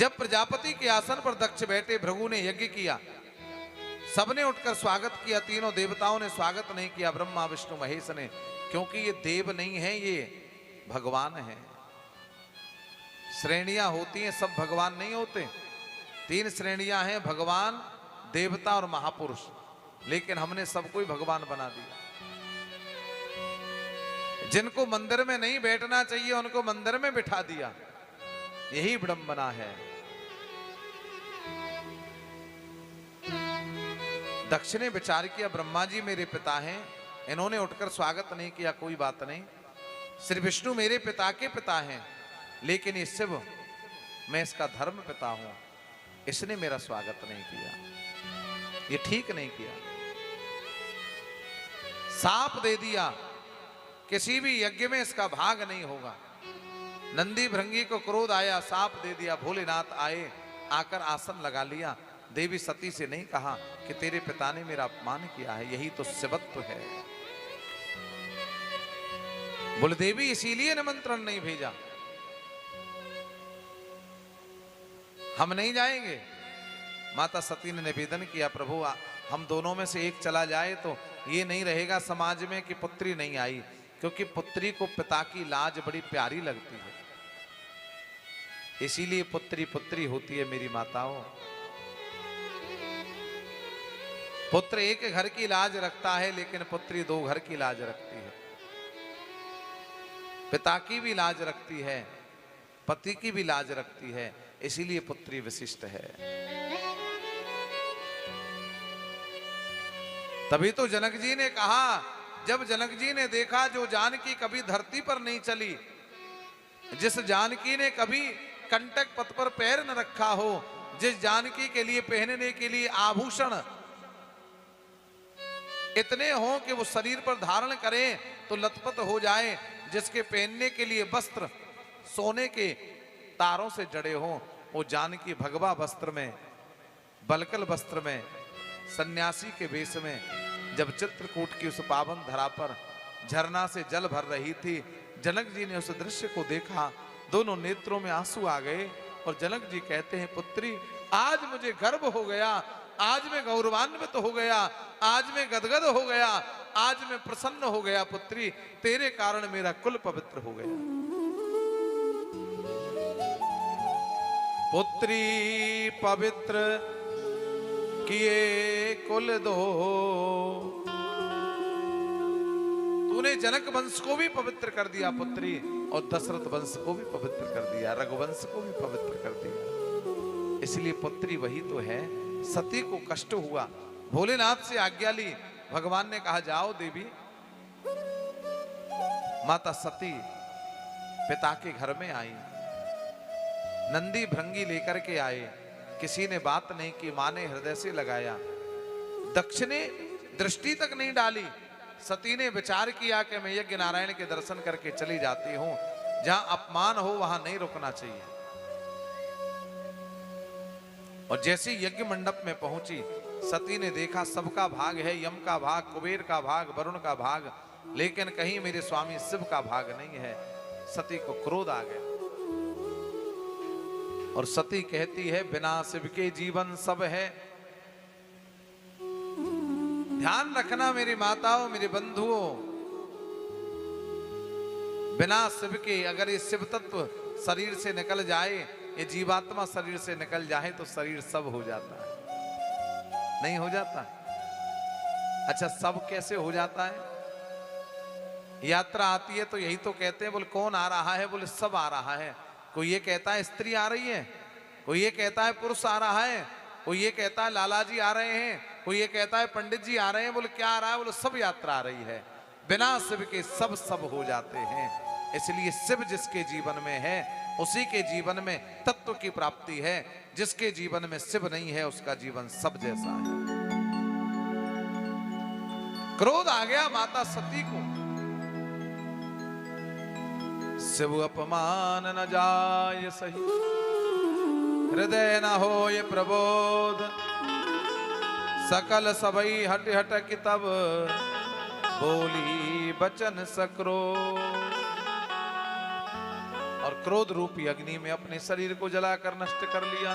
जब प्रजापति के आसन पर दक्ष बैठे, भृगु ने यज्ञ किया, सबने उठकर स्वागत किया। तीनों देवताओं ने स्वागत नहीं किया, ब्रह्मा विष्णु महेश ने, क्योंकि ये देव नहीं है, ये भगवान है। श्रेणियां होती हैं, सब भगवान नहीं होते। 3 श्रेणियां हैं, भगवान, देवता और महापुरुष। लेकिन हमने सबको ही भगवान बना दिया। जिनको मंदिर में नहीं बैठना चाहिए उनको मंदिर में बिठा दिया, यही विडंबना है। दक्ष ने विचार किया, ब्रह्मा जी मेरे पिता हैं, इन्होंने उठकर स्वागत नहीं किया, कोई बात नहीं। श्री विष्णु मेरे पिता के पिता हैं, लेकिन ये शिव, मैं इसका धर्म पिता हूं, इसने मेरा स्वागत नहीं किया, ये ठीक नहीं किया। साप दे दिया, किसी भी यज्ञ में इसका भाग नहीं होगा। नंदी भृंगी को क्रोध आया, साप दे दिया। भोलेनाथ आए, आकर आसन लगा लिया। देवी सती से नहीं कहा कि तेरे पिता ने मेरा अपमान किया है, यही तो शिवत्व है। बोले देवी इसीलिए निमंत्रण नहीं भेजा, हम नहीं जाएंगे। माता सती ने निवेदन किया, प्रभु हम दोनों में से एक चला जाए तो ये नहीं रहेगा समाज में कि पुत्री नहीं आई, क्योंकि पुत्री को पिता की लाज बड़ी प्यारी लगती है, इसीलिए पुत्री पुत्री होती है मेरी माताओं। पुत्र एक घर की लाज रखता है, लेकिन पुत्री 2 घर की लाज रखती है। पिता की भी लाज रखती है, पति की भी लाज रखती है, इसीलिए पुत्री विशिष्ट है। तभी तो जनक जी ने कहा, जब जनक जी ने देखा जो जानकी कभी धरती पर नहीं चली, जिस जानकी ने कभी कंटक पथ पर पैर न रखा हो, जिस जानकी के लिए पहनने के लिए आभूषण इतने हों कि वो शरीर पर धारण करें तो लथपथ हो जाए, जिसके पहनने के लिए वस्त्र सोने के तारों से जड़े हों, वो जानकी भगवा वस्त्र में, बलकल वस्त्र में, सन्यासी के वेश में, जब चित्रकूट की उस पावन धरा पर झरना से जल भर रही थी, जनक जी ने उस दृश्य को देखा, दोनों नेत्रों में आंसू आ गए। और जनक जी कहते हैं, पुत्री आज मुझे गर्व हो गया, आज मैं गौरवान्वित हो गया, आज मैं गदगद हो गया, आज मैं प्रसन्न हो गया। पुत्री तेरे कारण मेरा कुल पवित्र हो गया। पुत्री पवित्र किए कुल दो, तूने जनक वंश को भी पवित्र कर दिया पुत्री, और दशरथ वंश को भी पवित्र कर दिया, रघुवंश को भी पवित्र कर दिया। इसलिए पुत्री वही तो है। सती को कष्ट हुआ, भोलेनाथ से आज्ञा ली, भगवान ने कहा जाओ देवी। माता सती पिता के घर में आई, नंदी भृंगी लेकर के आए, किसी ने बात नहीं की, मां ने हृदय से लगाया, दक्ष ने दृष्टि तक नहीं डाली। सती ने विचार किया कि मैं यज्ञ नारायण के दर्शन करके चली जाती हूं, जहां अपमान हो वहां नहीं रुकना चाहिए। और जैसे यज्ञ मंडप में पहुंची, सती ने देखा सबका भाग है, यम का भाग, कुबेर का भाग, वरुण का भाग, लेकिन कहीं मेरे स्वामी शिव का भाग नहीं है। सती को क्रोध आ गया और सती कहती है, बिना शिव के जीवन सब है। ध्यान रखना मेरी माताओं, मेरे बंधुओं, बिना शिव के अगर ये शिव तत्व शरीर से निकल जाए, ये जीवात्मा शरीर से निकल जाए तो शरीर सब हो जाता है, नहीं हो जाता? अच्छा सब कैसे हो जाता है? यात्रा आती है तो यही तो कहते हैं, बोले कौन आ रहा है? बोले सब आ रहा है। कोई ये कहता है स्त्री आ रही है, कोई ये कहता है पुरुष आ रहा है, कोई ये कहता है लाला जी आ रहे हैं, कोई ये कहता है पंडित जी आ रहे हैं। बोले क्या आ रहा है? बोले सब यात्रा आ रही है। बिना शिव के सब सब हो जाते हैं। इसलिए शिव जिसके जीवन में है उसी के जीवन में तत्व की प्राप्ति है, जिसके जीवन में शिव नहीं है उसका जीवन सब जैसा है। क्रोध आ गया माता सती को, शिव अपमान न जाय सही, हृदय न हो ये प्रबोध, सकल सबई हट हट की तब बोली बचन सक्रो। और क्रोध रूपी अग्नि में अपने शरीर को जलाकर नष्ट कर लिया।